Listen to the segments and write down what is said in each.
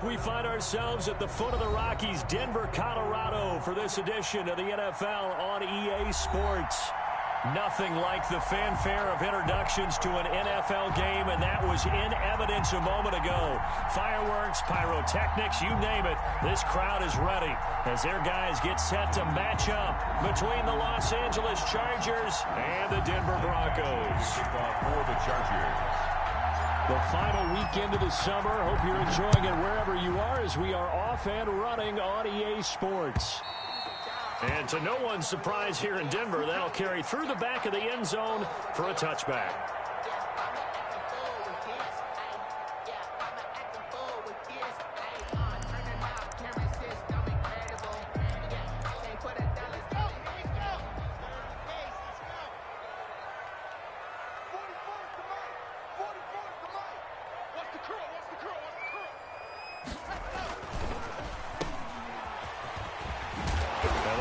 we find ourselves at the foot of the Rockies, Denver, Colorado, for this edition of the NFL on EA Sports. Nothing like the fanfare of introductions to an NFL game, and that was in evidence a moment ago. Fireworks, pyrotechnics, you name it. This crowd is ready as their guys get set to match up between the Los Angeles Chargers and the Denver Broncos. For the Chargers. The final weekend of the summer. Hope you're enjoying it wherever you are as we are off and running on EA Sports. And to no one's surprise here in Denver, that'll carry through the back of the end zone for a touchback.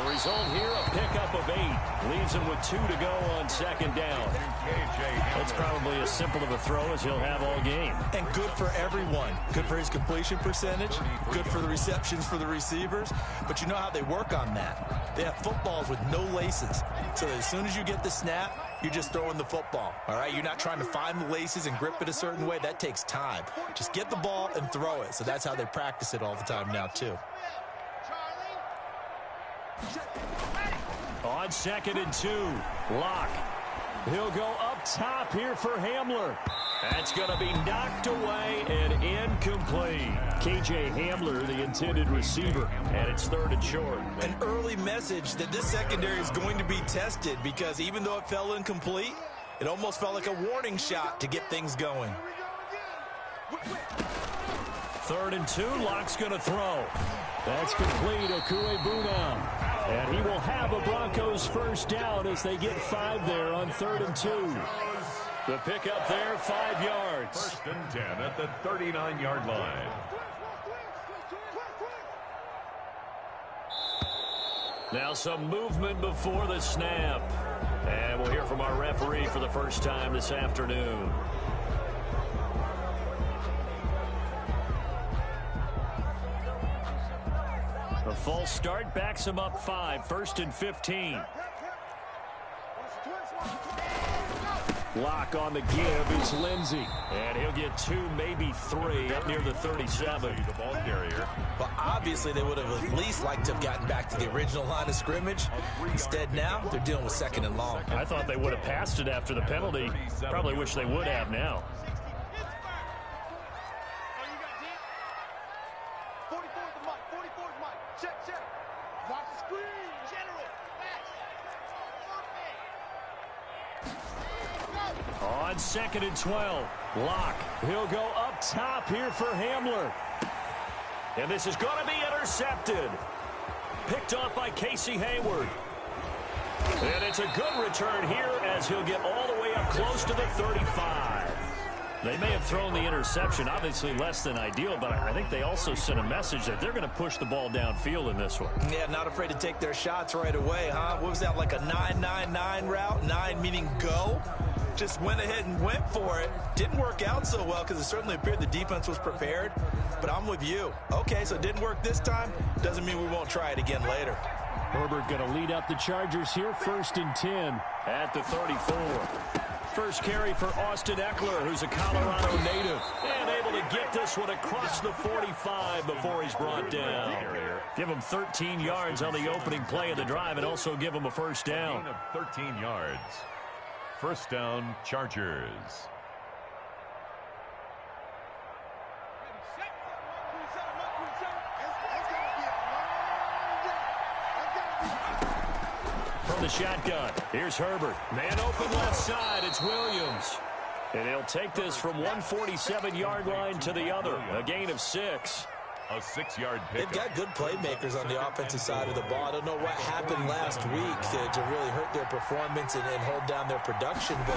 Result here, a pickup of 8. Leaves him with 2 to go on second down. It's probably as simple of a throw as he'll have all game. And good for everyone. Good for his completion percentage. Good for the receptions for the receivers. But you know how they work on that. They have footballs with no laces. So as soon as you get the snap, you're just throwing the football. All right? You're not trying to find the laces and grip it a certain way. That takes time. Just get the ball and throw it. So that's how they practice it all the time now, too. On 2nd and 2, Locke. He'll go up top here for Hamler. That's going to be knocked away and incomplete. KJ Hamler, the intended receiver, and it's 3rd and short. An early message that this secondary is going to be tested because even though it fell incomplete, it almost felt like a warning shot to get things going. 3rd and 2, Locke's going to throw. That's complete, Okuegbunam. And he will have a Broncos first down as they get 5 there on 3rd and 2. The pickup there, 5 yards. 1st and 10 at the 39-yard line. Now some movement before the snap. And we'll hear from our referee for the first time this afternoon. A false start backs him up 5, 1st and 15. Lock on the give is Lindsey. And he'll get 2, maybe 3 up near the 37. The ball carrier. But obviously they would have at least liked to have gotten back to the original line of scrimmage. Instead now, they're dealing with 2nd and long. I thought they would have passed it after the penalty. Probably wish they would have now. On 2nd and 12, Locke. He'll go up top here for Hamler. And this is going to be intercepted. Picked off by Casey Hayward. And it's a good return here as he'll get all the way up close to the 35. They may have thrown the interception, obviously less than ideal, but I think they also sent a message that they're going to push the ball downfield in this one. Yeah, not afraid to take their shots right away, huh? What was that, like a 9-9-9 route? 9 meaning go? Just went ahead and went for it. Didn't work out so well because it certainly appeared the defense was prepared. But I'm with you. Okay, so it didn't work this time. Doesn't mean we won't try it again later. Herbert going to lead up the Chargers here, 1st and 10 at the 34. First carry for Austin Eckler, who's a Colorado native. And able to get this one across the 45 before he's brought down. Give him 13 yards on the opening play of the drive and also give him a first down. 13 yards. First down, Chargers. From the shotgun, here's Herbert. Man open left side, it's Williams. And he'll take this from 147-yard line to the other, a gain of 6. A 6-yard pickup. They've got good playmakers on the offensive side of the ball. I don't know what happened last week to really hurt their performance and hold down their production, but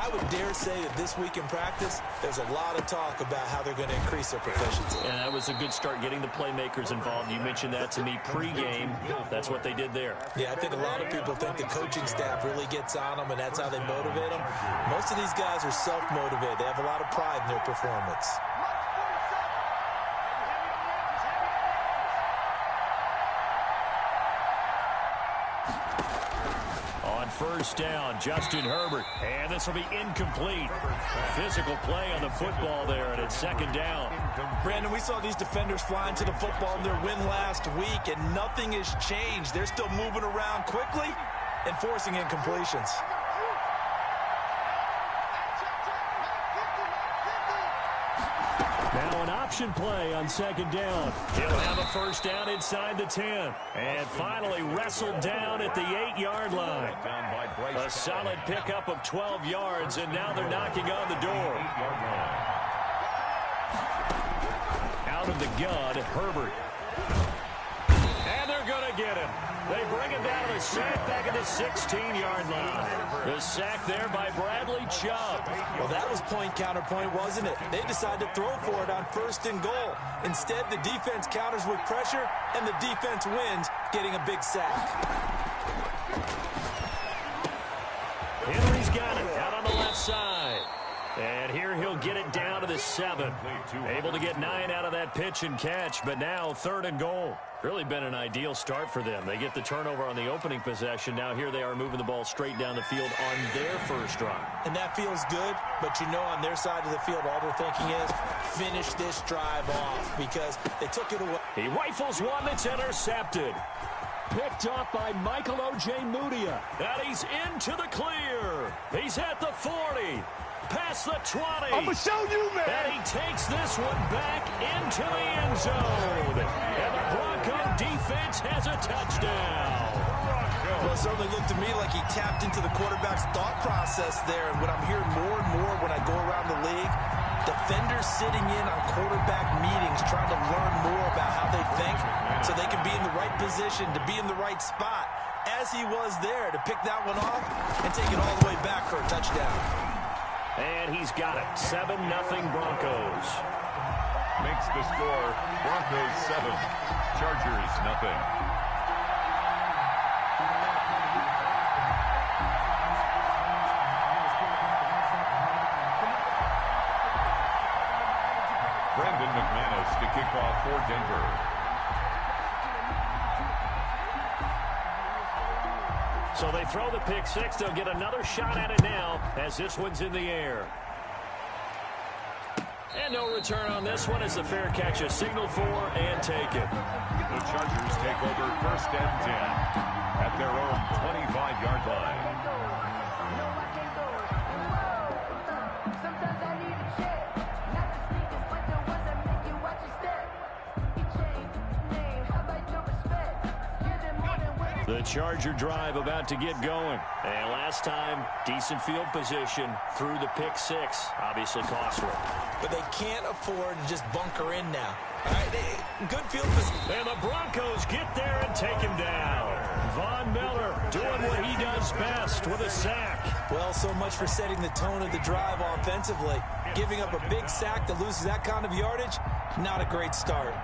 I would dare say that this week in practice, there's a lot of talk about how they're going to increase their proficiency. And that was a good start getting the playmakers involved. You mentioned that to me pregame. That's what they did there. Yeah, I think a lot of people think the coaching staff really gets on them, and that's how they motivate them. Most of these guys are self-motivated. They have a lot of pride in their performance. first down. Justin Herbert. And this will be incomplete. Physical play on the football there, and it's second down. Brandon, we saw these defenders flying to the football in their win last week, and nothing has changed. They're still moving around quickly and forcing incompletions. Now an option play on second down. He'll have a first down inside the 10. And finally wrestled down at the 8-yard line. A solid pickup of 12 yards, and now they're knocking on the door. Out of the gun, Herbert. And they're going to get him. They bring him down to the sack back at the 16-yard line. The sack there by Bradley Chubb. Well, that was point counterpoint, wasn't it? They decided to throw for it on first and goal. Instead, the defense counters with pressure, and the defense wins, getting a big sack. Henry's got it out on the left side. And here he'll get it down to the 7. Able to get 9 out of that pitch and catch, but now third and goal. Really been an ideal start for them. They get the turnover on the opening possession. Now here they are moving the ball straight down the field on their first drive. And that feels good, but you know on their side of the field, all they're thinking is finish this drive off because they took it away. He rifles one that's intercepted. Picked up by Michael Ojemudia. And he's into the clear. He's at the 40. Past the 20. I'm going to show you, man. And he takes this one back into the end zone. And the Bronco defense has a touchdown. Well, it certainly looked to me like he tapped into the quarterback's thought process there. And what I'm hearing more and more when I go around the league, defenders sitting in on quarterback meetings trying to learn more about how they think so they can be in the right position to be in the right spot, as he was there to pick that one off and take it all the way back for a touchdown. And he's got it. 7-0 Broncos. Makes the score Broncos 7, Chargers nothing. Brandon McManus to kick off for Denver. So they throw the pick six. They'll get another shot at it now as this one's in the air. And no return on this one as the fair catch is signaled for and taken. The Chargers take over first and 10 at their own 25-yard line. The Charger drive about to get going. And last time, decent field position through the pick six. Obviously costly. But they can't afford to just bunker in now. All right, good field position. And the Broncos get there and take him down. Von Miller doing what he does best with a sack. Well, so much for setting the tone of the drive offensively. Giving up a big sack that loses that kind of yardage, not a great start.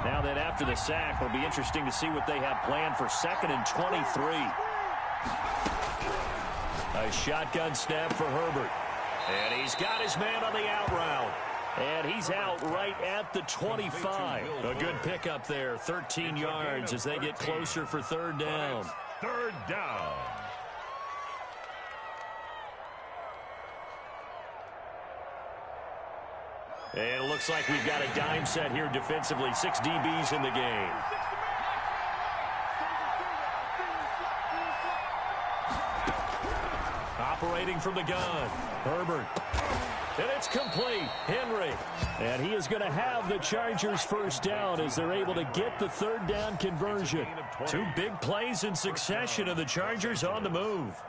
Now that after the sack, it'll be interesting to see what they have planned for 2nd and 23. A shotgun snap for Herbert. And he's got his man on the out route. And he's out right at the 25. A good pickup there, 13 yards as they get closer for third down. Third down. And it looks like we've got a dime set here defensively. 6 DBs in the game. Operating from the gun. Herbert. And it's complete. Henry. And he is going to have the Chargers first down as they're able to get the third down conversion. 2 big plays in succession, and the Chargers on the move.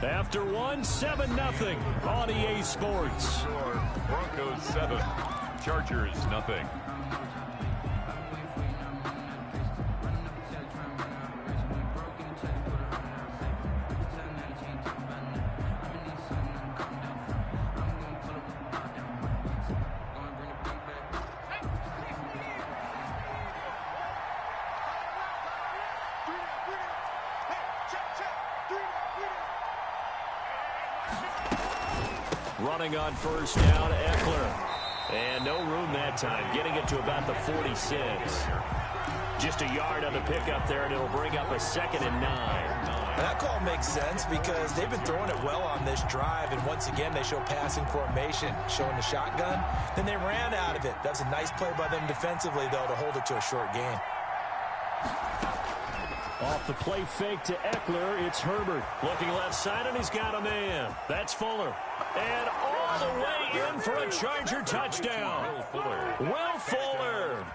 After one, 7-0 on EA Sports. Score Broncos 7, Chargers nothing. Running on first down, Eckler. And no room that time, getting it to about the 46. Just a yard on the pickup there, and it'll bring up a 2nd and 9. That call makes sense because they've been throwing it well on this drive, and once again they show passing formation, showing the shotgun. Then they ran out of it. That's a nice play by them defensively, though, to hold it to a short gain. Off the play fake to Eckler, it's Herbert. Looking left side, and he's got a man. That's Fuller. And all the way in for a Charger touchdown. Will Fuller,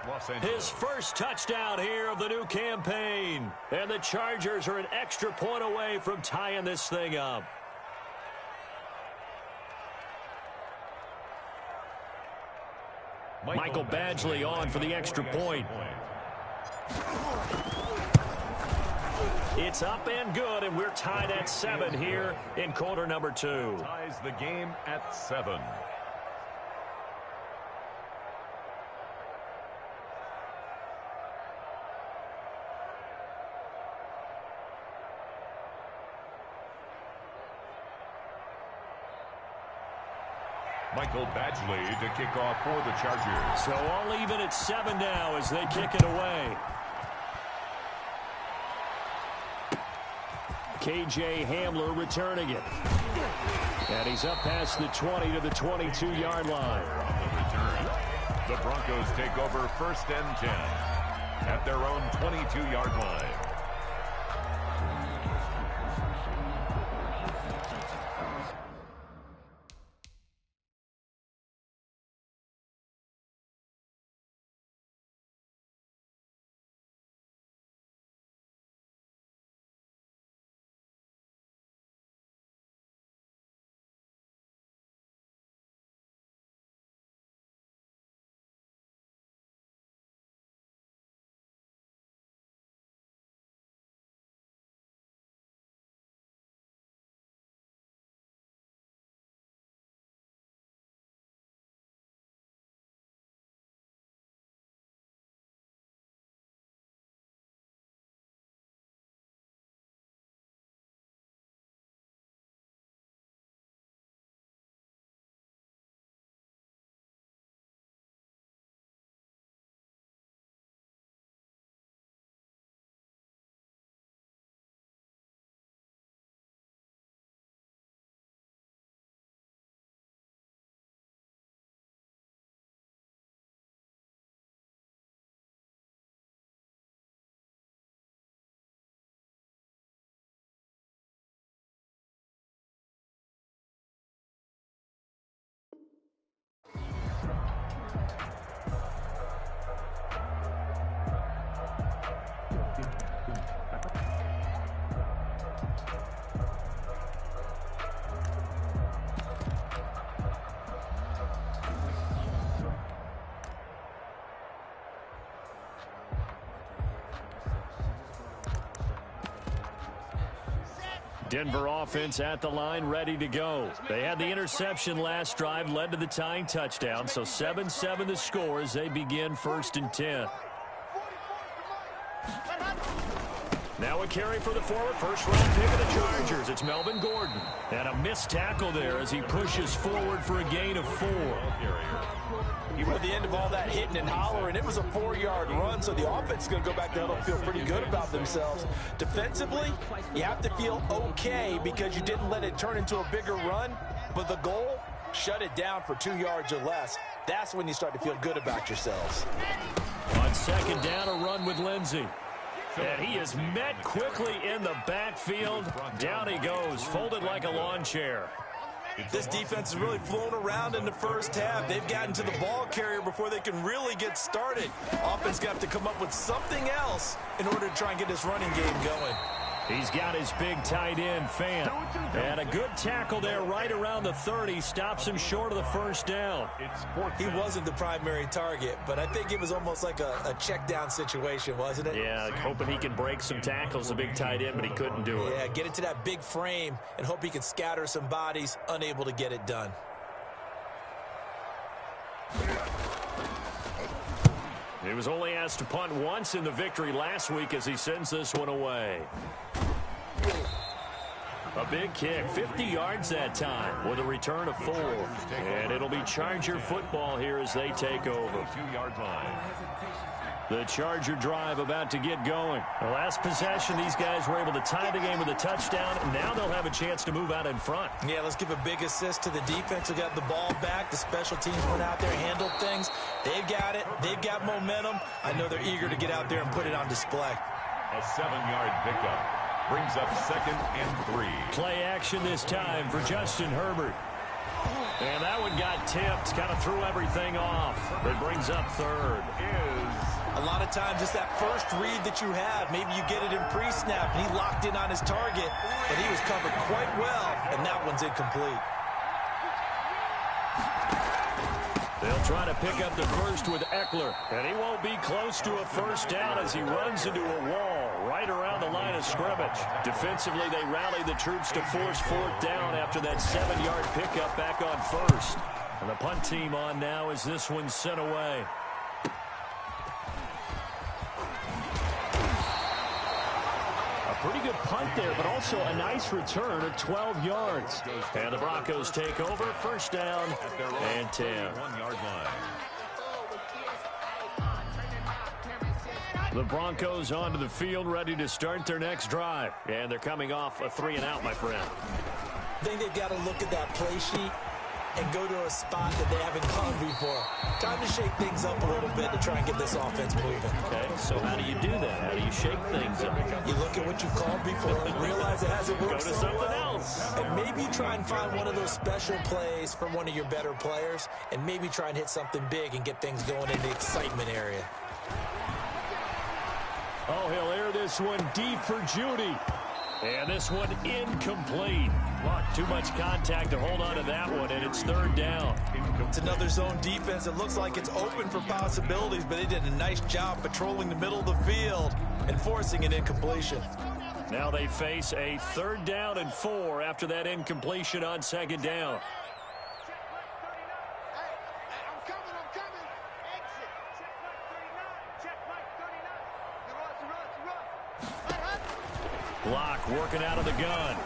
his first touchdown here of the new campaign. And the Chargers are an extra point away from tying this thing up. Michael Badgley on for the extra point. It's up and good, and we're tied at 7 here in quarter number 2. Ties the game at 7. Michael Badgley to kick off for the Chargers. So all even at 7 now as they kick it away. KJ Hamler returning it. And he's up past the 20 to the 22-yard line. On the return, the Broncos take over 1st and 10 at their own 22-yard line. Denver offense at the line, ready to go. They had the interception last drive, led to the tying touchdown, so 7-7 the score as they begin 1st and 10. Now a carry for the forward, first-round pick of the Chargers. It's Melvin Gordon. And a missed tackle there as he pushes forward for a gain of 4. At the end of all that hitting and hollering, it was a 4-yard run, so the offense is going to go back there and feel pretty good about themselves. Defensively, you have to feel okay because you didn't let it turn into a bigger run, but the goal, shut it down for 2 yards or less. That's when you start to feel good about yourselves. On 2nd down, a run with Lindsey. And he is met quickly in the backfield. Down he goes, folded like a lawn chair. This defense has really flown around in the first half. They've gotten to the ball carrier before they can really get started. Offense got to come up with something else in order to try and get this running game going. He's got his big tight end, Fant. And a good tackle there right around the 30. Stops him short of the first down. He wasn't the primary target, but I think it was almost like a check down situation, wasn't it? Yeah, hoping he can break some tackles, the big tight end, but he couldn't do it. Yeah, get into that big frame and hope he can scatter some bodies, unable to get it done. He was only asked to punt once in the victory last week as he sends this one away. A big kick, 50 yards that time with a return of 4. And it'll be Charger football here as they take over. 2-yard line. The Charger drive about to get going. The last possession, these guys were able to tie the game with a touchdown. Now they'll have a chance to move out in front. Yeah, let's give a big assist to the defense who got the ball back. The special teams went out there, handled things. They've got it. They've got momentum. I know they're eager to get out there and put it on display. A 7-yard pickup brings up 2nd and 3. Play action this time for Justin Herbert. And that one got tipped, kind of threw everything off. It brings up 3rd. A lot of times it's that first read that you have. Maybe you get it in pre-snap, and he locked in on his target, and he was covered quite well, and that one's incomplete. They'll try to pick up the first with Eckler, and he won't be close to a first down as he runs into a wall right around the line of scrimmage. Defensively, they rally the troops to force 4th down after that 7-yard pickup back on 1st. And the punt team on now as this one's sent away. Pretty good punt there, but also a nice return of 12 yards. And the Broncos take over, 1st down and 10. 1-yard line. The Broncos onto the field, ready to start their next drive. And they're coming off a 3-and-out, my friend. I think they've got to look at that play sheet and go to a spot that they haven't gone before. Time to shake things up a little bit to try and get this offense moving. Okay, so how do you do that? How do you shake things up? You look at what you've called before and realize it hasn't worked Go to so something well. else. And maybe you try and find one of those special plays from one of your better players and maybe try and hit something big and get things going in the excitement area. Oh, he'll air this one deep for Judy. And this one incomplete. Too much contact to hold on to that one, and it's 3rd down. It's another zone defense. It looks like it's open for possibilities, but they did a nice job patrolling the middle of the field and forcing an incompletion. Now they face a 3rd down and 4 after that incompletion on 2nd down. Block working out of the gun.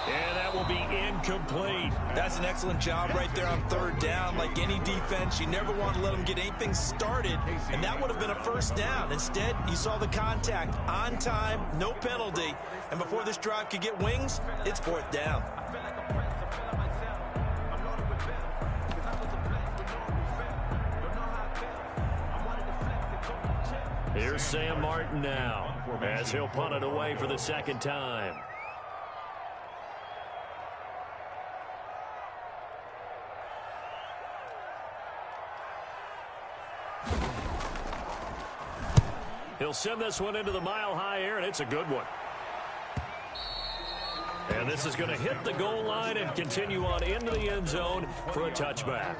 And that will be incomplete. That's an excellent job right there on 3rd down. Like any defense, you never want to let them get anything started, and that would have been a 1st down. Instead, you saw the contact on time, no penalty, and before this drive could get wings, it's 4th down. Here's Sam Martin now as he'll punt it away for the 2nd time. He'll send this one into the mile-high air, and it's a good one. And this is going to hit the goal line and continue on into the end zone for a touchback.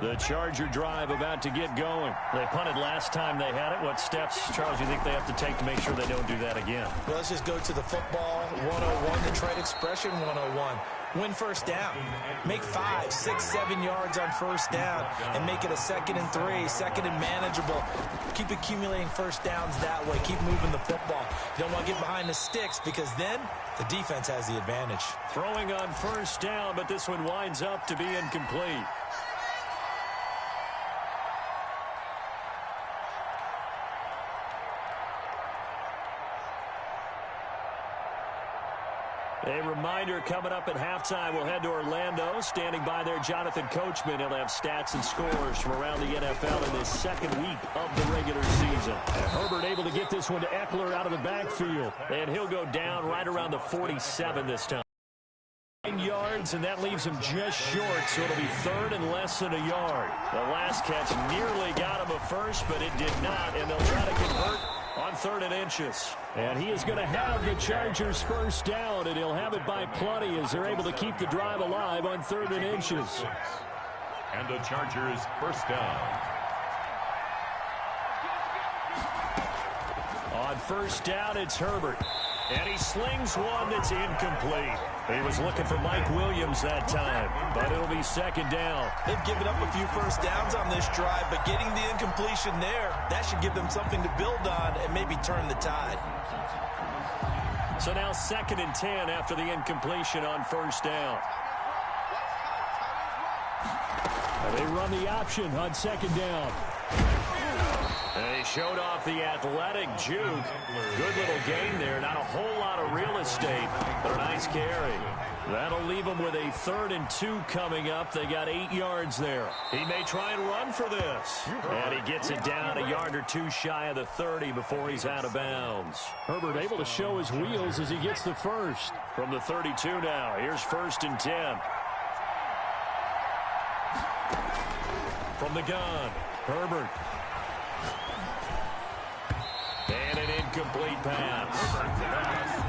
The Charger drive about to get going. They punted last time they had it. What steps, Charles, do you think they have to take to make sure they don't do that again? Well, let's just go to the football 101, the trade expression 101. Win 1st down. Make 5, 6, 7 yards on 1st down and make it a 2nd and 3, 2nd and manageable. Keep accumulating 1st downs that way. Keep moving the football. You don't want to get behind the sticks because then the defense has the advantage. Throwing on 1st down, but this one winds up to be incomplete. A reminder, coming up at halftime, we'll head to Orlando. Standing by there, Jonathan Coachman. He'll have stats and scores from around the NFL in this 2nd week of the regular season. And Herbert able to get this one to Eckler out of the backfield. And he'll go down right around the 47 this time. 9 yards, and that leaves him just short, so it'll be 3rd and less than a yard. The last catch nearly got him a first, but it did not, and they'll try to convert on 3rd and inches. And he is going to have the Chargers 1st down, and he'll have it by plenty as they're able to keep the drive alive on 3rd and inches. And the Chargers 1st down. On 1st down, it's Herbert. And he slings one that's incomplete. He was looking for Mike Williams that time, but it'll be second down. They've given up a few first downs on this drive, but getting the incompletion there, that should give them something to build on and maybe turn the tide. So now 2nd and 10 after the incompletion on first down. And they run the option on 2nd down. And he showed off the athletic juke. Good little gain there. Not a whole lot of real estate, but a nice carry. That'll leave them with a 3rd and 2 coming up. They got 8 yards there. He may try and run for this. And he gets it down a yard or 2 shy of the 30 before he's out of bounds. Herbert able to show his wheels as he gets the first. From the 32 now, here's 1st and 10. From the gun, Herbert. And an incomplete pass.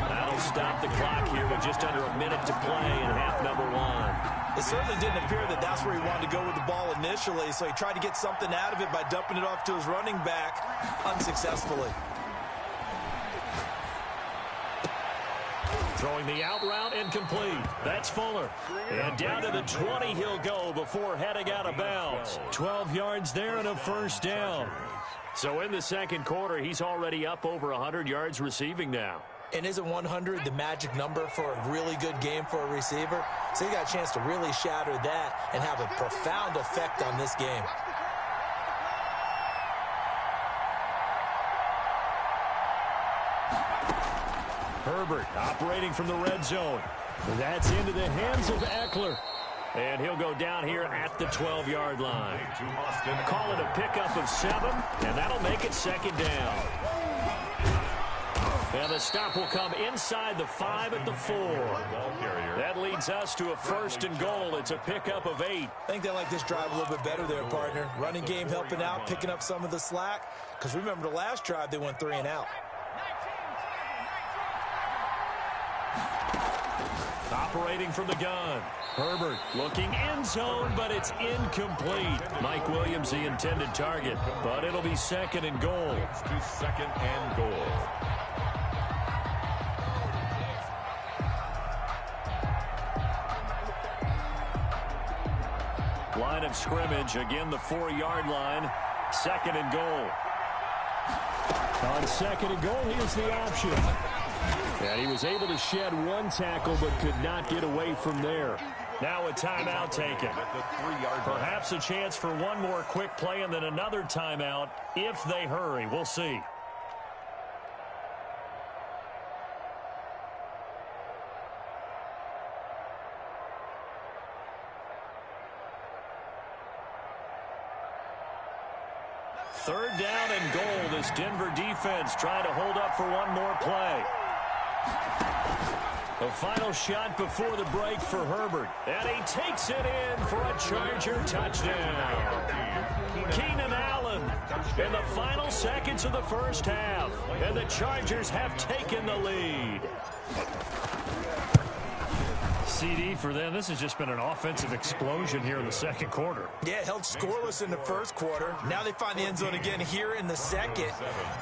That'll stop the clock here with just under a minute to play in half number 1. It certainly didn't appear that that's where he wanted to go with the ball initially, so he tried to get something out of it by dumping it off to his running back unsuccessfully. Throwing the out route incomplete. That's Fuller. And down to the 20 he'll go before heading out of bounds. 12 yards there and a first down. So in the second quarter, he's already up over 100 yards receiving now. And isn't 100 the magic number for a really good game for a receiver? So he got a chance to really shatter that and have a profound effect on this game. Herbert operating from the red zone. That's into the hands of Eckler. And he'll go down here at the 12-yard line. Call it a pickup of 7, and that'll make it second down. And the stop will come inside the 5 at the 4. That leads us to a 1st and goal. It's a pickup of 8. I think they like this drive a little bit better there, partner. Running game helping out, picking up some of the slack. Because remember the last drive, they went 3 and out. Operating from the gun. Herbert looking end zone, but it's incomplete. Mike Williams, the intended target, but it'll be 2nd and goal. It's to 2nd and goal. Line of scrimmage, again the 4-yard line. 2nd and goal. On 2nd and goal, here's the option. And he was able to shed 1 tackle, but could not get away from there. Now a timeout taken. Perhaps a chance for one more quick play and then another timeout if they hurry. We'll see. Third down and goal. This Denver defense trying to hold up for one more play. The final shot before the break for Herbert. And he takes it in for a Charger touchdown. Keenan Allen in the final seconds of the first half. And the Chargers have taken the lead. CD for them. This has just been an offensive explosion here in the second quarter. Yeah, held scoreless in the first quarter. Now they find the end zone again here in the second.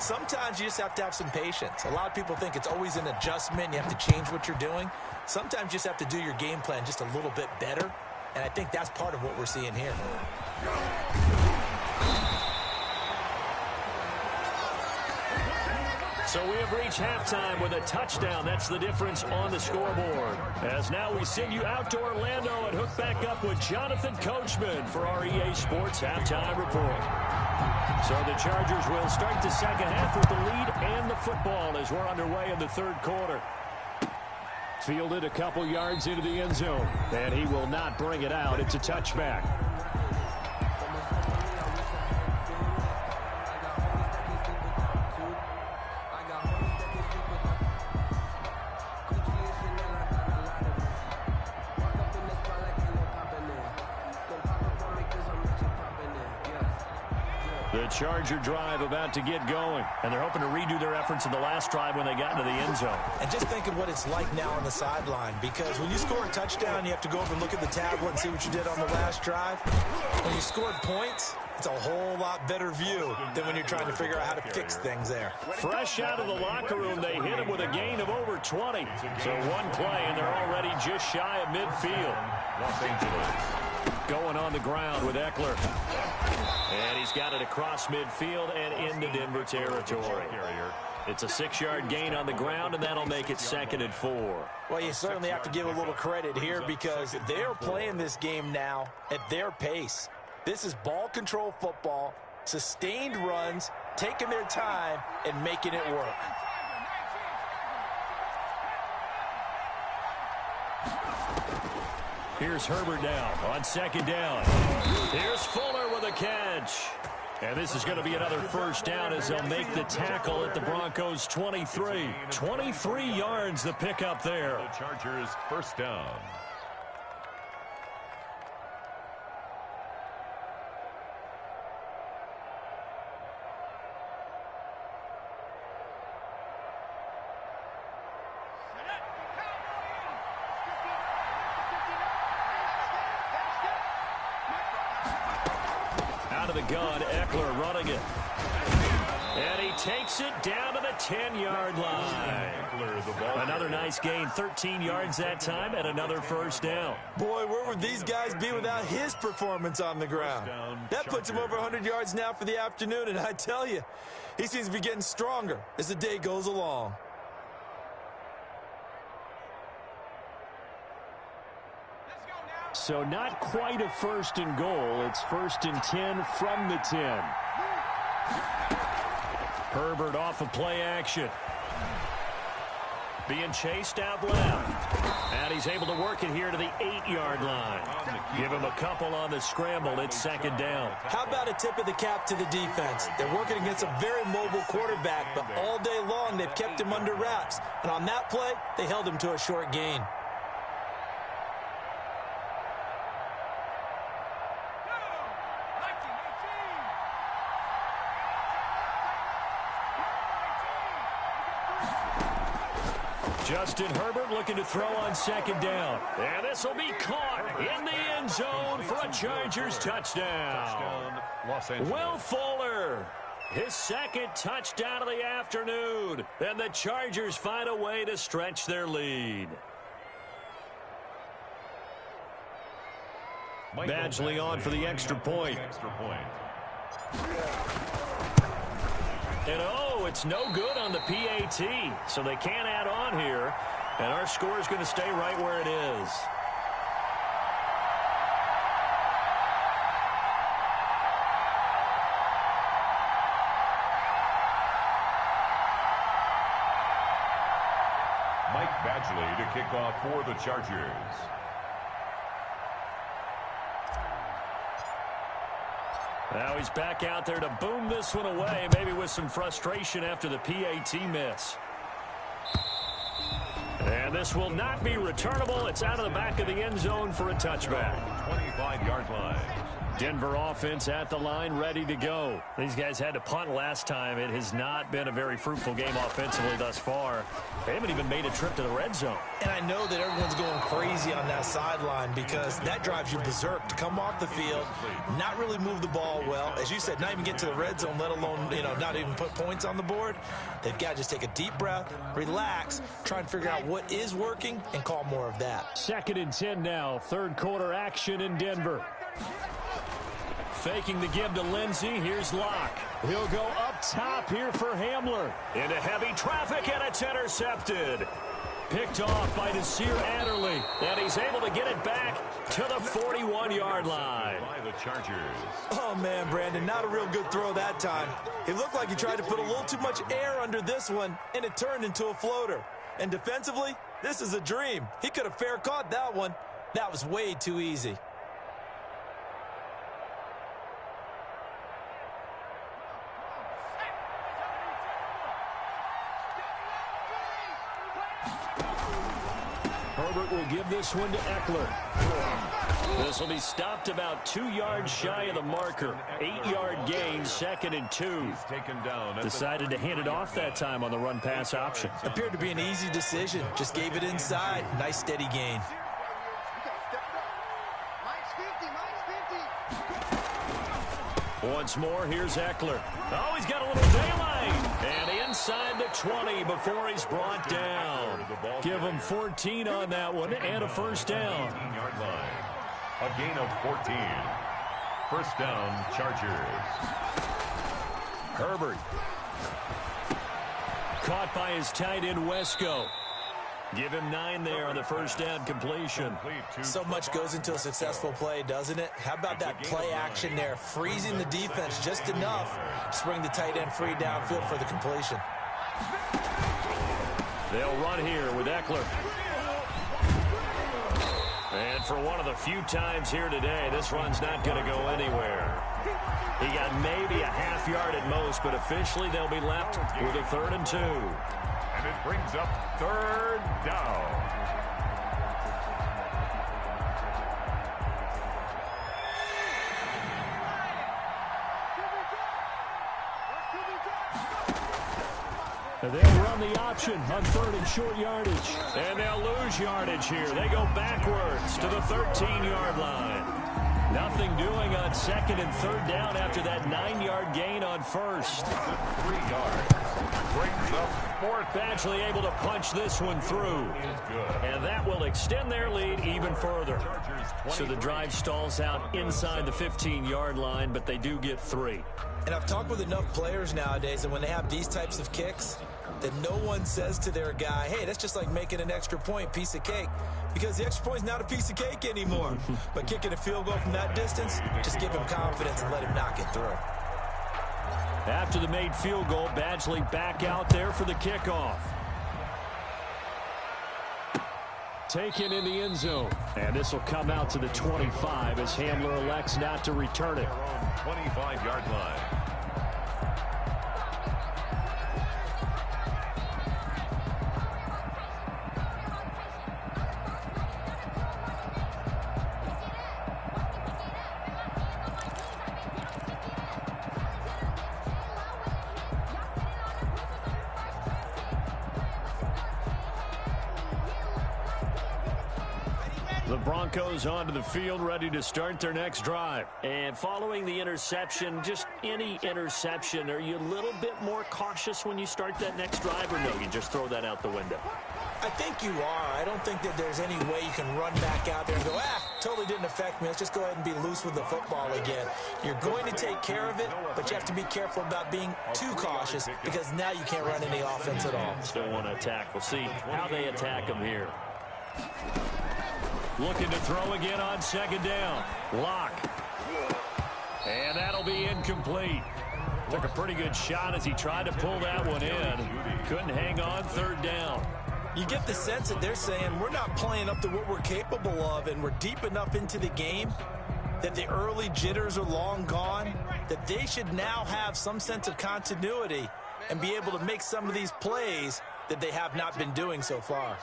Sometimes you just have to have some patience. A lot of people think it's always an adjustment. You have to change what you're doing. Sometimes you just have to do your game plan just a little bit better. And I think that's part of what we're seeing here. So we have reached halftime with a touchdown. That's the difference on the scoreboard. As now we send you out to Orlando and hook back up with Jonathan Coachman for our EA Sports Halftime Report. So the Chargers will start the second half with the lead and the football as we're underway in the third quarter. Fielded a couple yards into the end zone, and he will not bring it out. It's a touchback. The Charger drive about to get going, and they're hoping to redo their efforts in the last drive when they got into the end zone. And just think of what it's like now on the sideline, because when you score a touchdown, you have to go over and look at the tablet and see what you did on the last drive. When you scored points, It's a whole lot better view than when you're trying to figure out how to fix things there. Fresh out of the locker room, they hit him with a gain of over 20. So one play, and they're already just shy of midfield. Los Angeles. Going on the ground with Eckler. And he's got it across midfield and into Denver territory. It's a 6-yard gain on the ground, and that'll make it 2nd and 4. Well, you certainly have to give a little credit here because they're playing this game now at their pace. This is ball control football, sustained runs, taking their time, and making it work. Here's Herbert now on 2nd down. Here's Fuller with a catch. And this is going to be another first down as they'll make the tackle at the Broncos' 23. 23 yards the pickup there. The Chargers first down. Out of the gun, Eckler running it. And he takes it down to the 10-yard line. Another nice gain, 13 yards that time, and another first down. Boy, where would these guys be without his performance on the ground? That puts him over 100 yards now for the afternoon, and I tell you, he seems to be getting stronger as the day goes along. So not quite a 1st and goal. It's 1st and 10 from the 10. Herbert off of play action. Being chased out left. And he's able to work it here to the 8-yard line. Give him a couple on the scramble. It's 2nd down. How about a tip of the cap to the defense? They're working against a very mobile quarterback, but all day long they've kept him under wraps. And on that play, they held him to a short gain. Justin Herbert looking to throw on 2nd down. And this will be caught in the end zone for a Chargers touchdown. Los Angeles. Will Fuller, his 2nd touchdown of the afternoon. And the Chargers find a way to stretch their lead. Badgley on for the extra point. And oh, it's no good on the PAT, so they can't add on here. And our score is going to stay right where it is. Mike Badgley to kick off for the Chargers. Now he's back out there to boom this one away, maybe with some frustration after the PAT miss. And this will not be returnable. It's out of the back of the end zone for a touchback. 25-yard line. Denver offense at the line, ready to go. These guys had to punt last time. It has not been a very fruitful game offensively thus far. They haven't even made a trip to the red zone. And I know that everyone's going crazy on that sideline because that drives you berserk to come off the field, not really move the ball well. As you said, not even get to the red zone, let alone, not even put points on the board. They've got to just take a deep breath, relax, try and figure out what is working and call more of that. 2nd and 10 now, 3rd quarter action in Denver. Faking the give to Lindsey. Here's Locke. He'll go up top here for Hamler. Into heavy traffic, and it's intercepted. Picked off by Nasir Adderley. And he's able to get it back to the 41-yard line. By the Chargers. Oh, man, Brandon, not a real good throw that time. It looked like he tried to put a little too much air under this one, and it turned into a floater. And defensively, this is a dream. He could have fair caught that one. That was way too easy. Herbert will give this one to Eckler. This will be stopped about 2 yards shy of the marker. 8-yard gain, 2nd and 2. He's taken down. Decided to hand it off that time on the run-pass option. Appeared to be an easy decision. Just gave it inside. Nice steady gain. Once more, here's Eckler. Oh, he's got a little daylight. And inside the 20 before he's brought down. Give him 14 on that one and a first down. 18-yard line. A gain of 14. First down, Chargers. Herbert. Caught by his tight end, Wesco. Give him 9 there on the first down completion. So much goes into a successful play, doesn't it? How about that play action there? Freezing the defense just enough to bring the tight end free downfield for the completion. They'll run here with Eckler. And for one of the few times here today, this run's not going to go anywhere. He got maybe a half yard at most, but officially they'll be left with a 3rd and 2. And it brings up 3rd down. And they'll run the option on 3rd and short yardage. And they'll lose yardage here. They go backwards to the 13-yard line. Nothing doing on 2nd and 3rd down after that 9-yard gain on 1st. 3 yards. Brings up 4th. Badgley able to punch this one through. And that will extend their lead even further. So the drive stalls out inside the 15-yard line, but they do get 3. And I've talked with enough players nowadays, and when they have these types of kicks, that no one says to their guy, hey, that's just like making an extra point, piece of cake. Because the extra point's not a piece of cake anymore. But kicking a field goal from that distance, just give him confidence and let him knock it through. After the made field goal, Badgley back out there for the kickoff. Taken in the end zone. And this will come out to the 25 as Hamler elects not to return it. 25-yard line. The Broncos onto the field, ready to start their next drive. And following the interception, just any interception, are you a little bit more cautious when you start that next drive, or no, you just throw that out the window? I think you are. I don't think that there's any way you can run back out there and go, totally didn't affect me. Let's just go ahead and be loose with the football again. You're going to take care of it, but you have to be careful about being too cautious because now you can't run any offense at all. Still want to attack. We'll see how they attack them here. Looking to throw again on 2nd down. Lock. And that'll be incomplete. Took a pretty good shot as he tried to pull that one in. Couldn't hang on 3rd down. You get the sense that they're saying we're not playing up to what we're capable of, and we're deep enough into the game that the early jitters are long gone, that they should now have some sense of continuity and be able to make some of these plays that they have not been doing so far.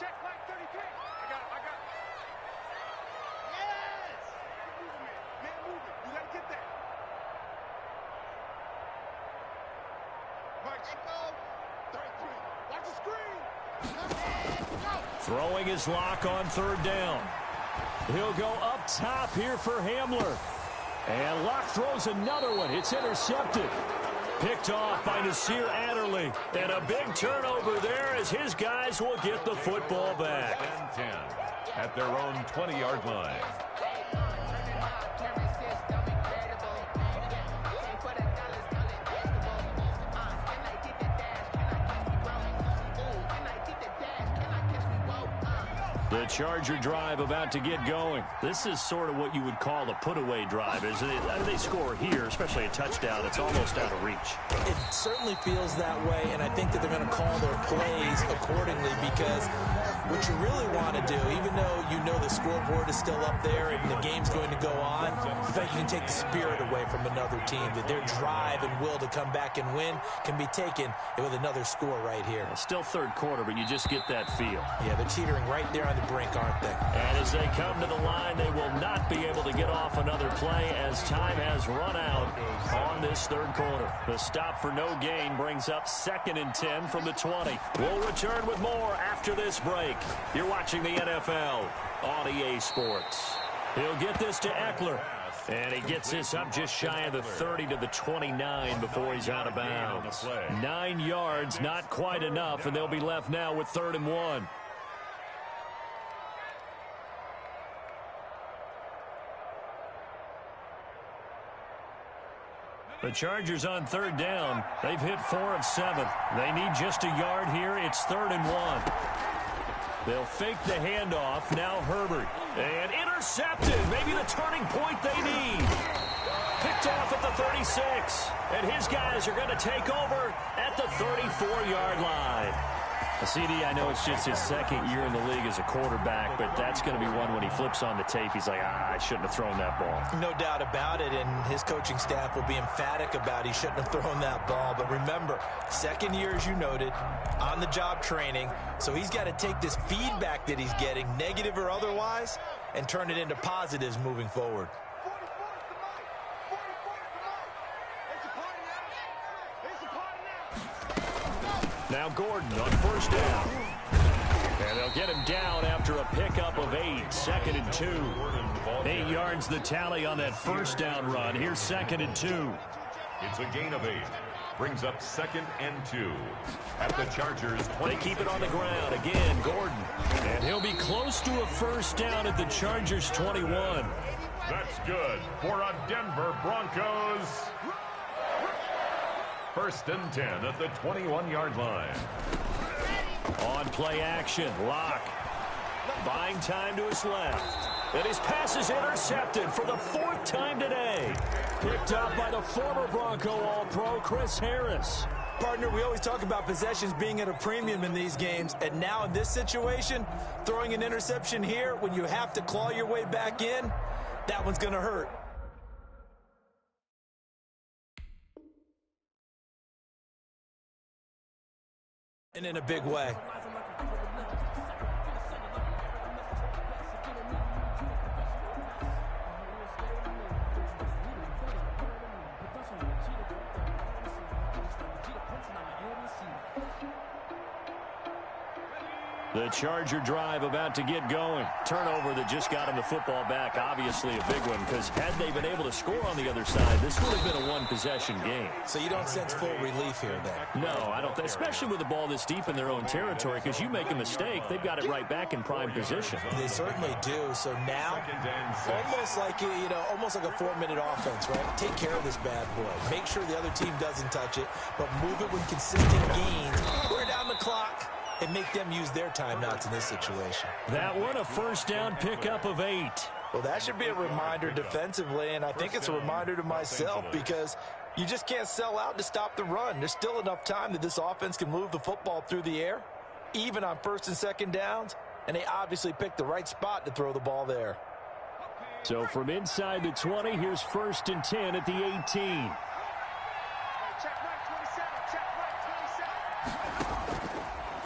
Throwing his lock on 3rd down. He'll go up top here for Hamler. And Lock throws another one. It's intercepted. Picked off by Nasir Adderley. And a big turnover there as his guys will get the football back. 10 at their own 20-yard line. The Charger drive about to get going. This is sort of what you would call a put-away drive. As they score here, especially a touchdown, it's almost out of reach. It certainly feels that way, and I think that they're going to call their plays accordingly because what you really want to do, even though you know the scoreboard is still up there and the game's going to go on, you think you can take the spirit away from another team, that their drive and will to come back and win can be taken with another score right here. Still 3rd quarter, but you just get that feel. Yeah, they're teetering right there on the brink, aren't they? And as they come to the line, they will not be able to get off another play as time has run out on this 3rd quarter. The stop for no gain brings up 2nd and 10 from the 20. We'll return with more after this break. You're watching the NFL on EA Sports. He'll get this to Eckler. And he gets this up just shy of the 30 to the 29 before he's out of bounds. 9 yards, not quite enough, and they'll be left now with 3rd and 1. The Chargers on 3rd down. They've hit 4 of 7. They need just a yard here. It's 3rd and 1. They'll fake the handoff. Now Herbert. And intercepted. Maybe the turning point they need. Picked off at the 36. And his guys are going to take over at the 34-yard line. CD, I know it's just his 2nd year in the league as a quarterback, but that's going to be one when he flips on the tape. He's like, I shouldn't have thrown that ball. No doubt about it, and his coaching staff will be emphatic about he shouldn't have thrown that ball. But remember, 2nd year, as you noted, on-the-job training, so he's got to take this feedback that he's getting, negative or otherwise, and turn it into positives moving forward. Now Gordon on 1st down. And they'll get him down after a pickup of 8. 2nd and 2. 8 yards the tally on that 1st down run. Here's 2nd and 2. It's a gain of 8. Brings up 2nd and 2. At the Chargers 20. They keep it on the ground. Again, Gordon. And he'll be close to a 1st down at the Chargers 21. That's good for a Denver Broncos. 1st and 10 at the 21-yard line. On play action, Locke. Buying time to his left. And his pass is intercepted for the 4th time today. Picked up by the former Bronco All-Pro, Chris Harris. Partner, we always talk about possessions being at a premium in these games, and now in this situation, throwing an interception here when you have to claw your way back in, that one's going to hurt. And in a big way. The Charger drive about to get going. Turnover that just got him the football back. Obviously a big one, because had they been able to score on the other side, this would have been a one-possession game. So you don't sense full relief here then? No, I don't. Especially with the ball this deep in their own territory, because you make a mistake, they've got it right back in prime position. They certainly do. So now, almost like a 4-minute offense, right? Take care of this bad boy. Make sure the other team doesn't touch it, but move it with consistent gains. We're down the clock. And make them use their timeouts in this situation. That one, a 1st down pickup of 8. Well, that should be a reminder defensively, and I think it's a reminder to myself, because you just can't sell out to stop the run. There's still enough time that this offense can move the football through the air, even on 1st and 2nd downs, and they obviously picked the right spot to throw the ball there. So from inside the 20, here's 1st and 10 at the 18.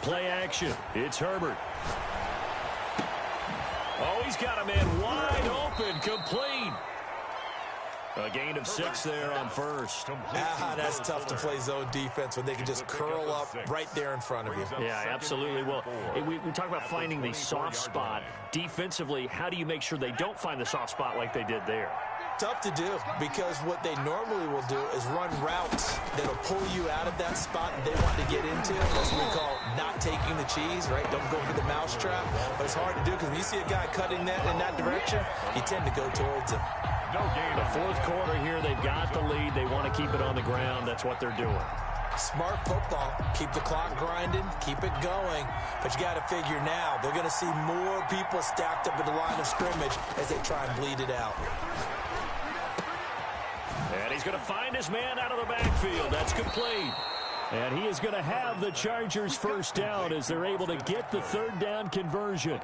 Play action. It's Herbert. Oh, he's got a man wide open. Complete. A gain of 6 there on 1st. That's tough to play zone defense when they can just curl up right there in front of you. Yeah, absolutely. Well, we talk about finding the soft spot. Defensively, how do you make sure they don't find the soft spot like they did there? Tough to do, because what they normally will do is run routes that'll pull you out of that spot they want to get into. That's what we call not taking the cheese, right? Don't go for the mousetrap. But it's hard to do, because when you see a guy cutting that in that direction, you tend to go towards him. The 4th quarter here, they've got the lead. They want to keep it on the ground. That's what they're doing. Smart football. Keep the clock grinding. Keep it going. But you got to figure now, they're going to see more people stacked up at the line of scrimmage as they try and bleed it out. And he's going to find his man out of the backfield. That's complete. And he is going to have the Chargers 1st down as they're able to get the 3rd down conversion.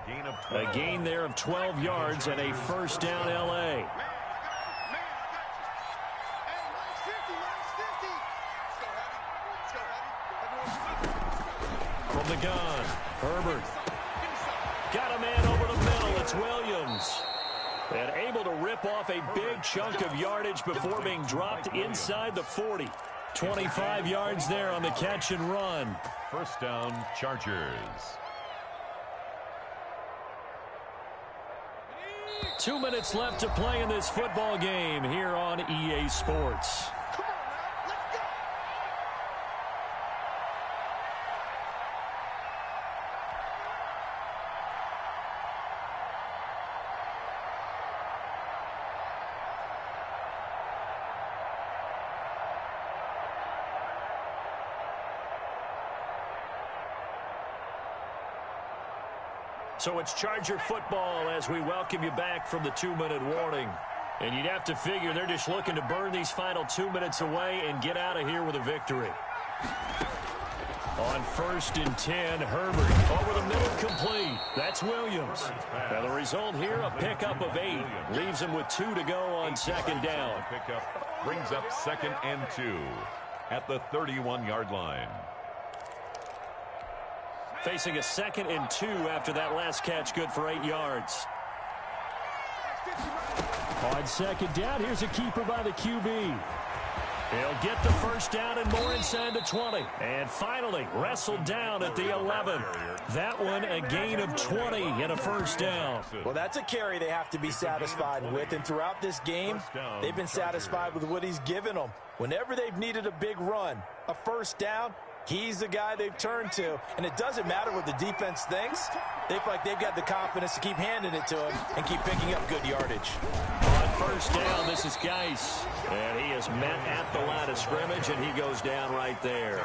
A gain there of 12 yards and a 1st down L.A. From the gun, Herbert. Got a man over the middle. It's Williams. And able to rip off a big chunk of yardage before being dropped inside the 40. 25 yards there on the catch and run. 1st down, Chargers. 2 minutes left to play in this football game here on EA Sports. So it's Charger football as we welcome you back from the 2-minute warning. And you'd have to figure they're just looking to burn these final 2 minutes away and get out of here with a victory. On 1st and 10, Herbert over the middle, complete. That's Williams. Now the result here, a pickup of 8. Leaves him with 2 to go on 2nd down. Pickup brings up 2nd and 2 at the 31-yard line. Facing a 2nd and 2 after that last catch, good for 8 yards. On 2nd down, here's a keeper by the QB. He'll get the first down and more inside the 20. And finally, wrestled down at the 11. That one a gain of 20 and a first down. Well, that's a carry they have to be satisfied with. And throughout this game, they've been satisfied with what he's given them. Whenever they've needed a big run, a first down, he's the guy they've turned to. And it doesn't matter what the defense thinks. They feel like they've got the confidence to keep handing it to him and keep picking up good yardage. On first down, this is Geis. And he is met at the line of scrimmage, and he goes down right there.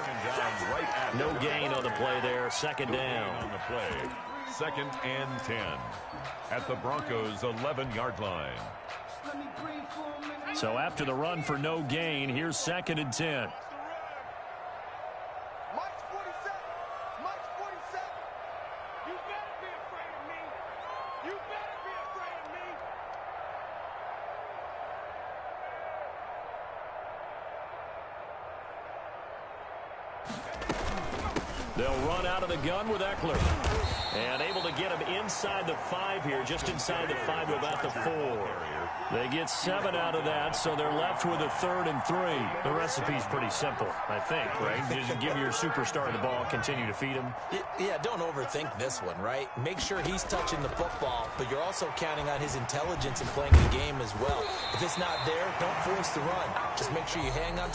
No gain on the play there. 2nd down. On the play. 2nd and 10 at the Broncos' 11-yard line. So after the run for no gain, here's 2nd and 10. They'll run out of the gun with Eckler. And able to get him inside the 5 here, just inside the 5 to about the 4. They get 7 out of that, so they're left with a 3rd and 3. The recipe's pretty simple, I think, right? Just give your superstar the ball, continue to feed him. Yeah, don't overthink this one, right? Make sure he's touching the football, but you're also counting on his intelligence in playing the game as well. If it's not there, don't force the run. Just make sure you hang on to